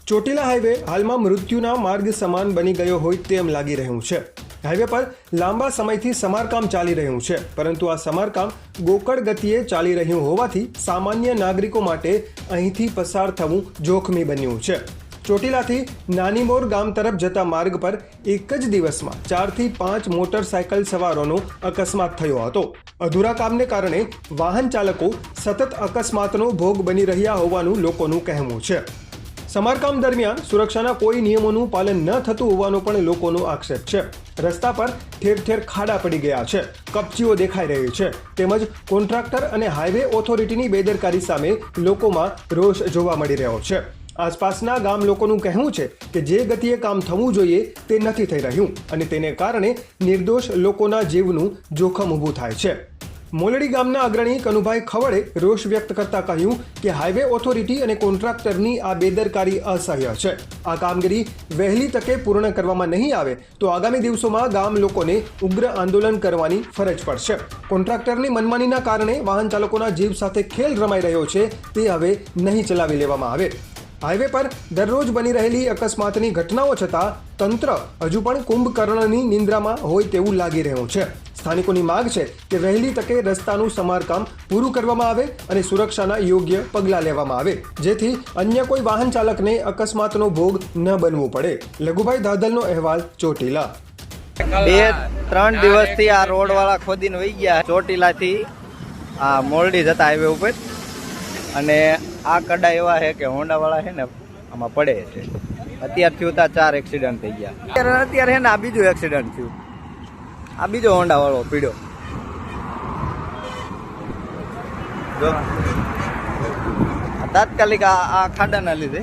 Chotila highway હાલમાં મૃત્યુના માર્ગ સમાન બની ગયો હોય તેમ લાગી રહ્યું છે। હાઈવે પર લાંબા સમયથી સમારકામ ચાલી રહ્યું છે, પરંતુ આ સમારકામ ગોકળ ગતિએ ચાલી રહ્યું હોવાથી સામાન્ય નાગરિકો માટે અહીંથી પસાર થવું જોખમી બન્યું છે। ચોટીલાથી નાનીમોર ગામ તરફ જતા માર્ગ પર એક જ દિવસમાં 4 થી 5 મોટરસાયકલ સવારોનો અકસ્માત થયો હતો। અધૂરા કામને કારણે વાહન ચાલકો સતત અકસ્માતનો ભોગ બની રહ્યા હોવાનું લોકોનું કહેવું છે। સમારકામ દરમિયાન સુરક્ષાના કોઈ નિયમોનું પાલન ન થતું હોવાનો પણ લોકોનો આક્ષેપ છે। રસ્તા પર ઠેર ઠેર ખાડા પડી ગયા છે, કપચીઓ દેખાઈ રહી છે, તેમજ કોન્ટ્રાક્ટર અને હાઈવે ઓથોરિટીની બેદરકારી સામે લોકોમાં રોષ જોવા મળી રહ્યો છે। આસપાસના ગામ લોકોનું કહેવું છે કે જે ગતિએ કામ થવું જોઈએ તે નથી થઈ રહ્યું અને તેને કારણે નિર્દોષ લોકોના જીવનું જોખમ ઊભું થાય છે। મોલડી ગામના અગ્રણી કનુભાઈ ખવડે રોષ વ્યક્ત કરતા કહ્યું કે હાઈવે ઓથોરિટી અને કોન્ટ્રાક્ટરની આ બેદરકારી અસહ્ય છે। આ કામગીરી વહેલી તકે પૂર્ણ કરવામાં નહીં આવે તો આગામી દિવસોમાં ગામ લોકોને ઉગ્ર આંદોલન કરવાની ફરજ પડશે। કોન્ટ્રાક્ટરની મનમાનીના કારણે વાહન ચાલકોના જીવ સાથે ખેલ રમાઈ રહ્યો છે, તે હવે નહીં ચલાવી લેવામાં આવે। હાઈવે પર દરરોજ બની રહેલી અકસ્માતની ઘટનાઓ છતાં તંત્ર હજુ પણ કુંભકર્ણની નિંદ્રામાં હોય તેવું લાગી રહ્યું છે। સ્થાનિકોની માંગ છે કે વહેલી તકે રસ્તાનું સમારકામ પૂરું કરવામાં આવે અને સુરક્ષાના યોગ્ય પગલાં લેવામાં આવે, જેથી અન્ય કોઈ વાહન ચાલકને અકસ્માતનો ભોગ ન બનવું પડે। લઘુભાઈ દાદલનો અહેવાલ, ચોટીલા। 2-3 દિવસથી આ રોડ વાળા ખોદીને વહી ગયા ચોટીલાથી આ મોરડી જતા હાઈવે ઉપર, અને આ કડા એવા છે કે હોન્ડા વાળા છે ને આમાં પડે છે। અત્યાર થયું તા 4 એક્સિડન્ટ થઈ ગયા। અત્યારે છે ને આ બીજું એક્સિડન્ટ થયું, આ બીજો હોન્ડા વાળો પીડ્યો તાત્કાલિક આ ખાડાના લીધે।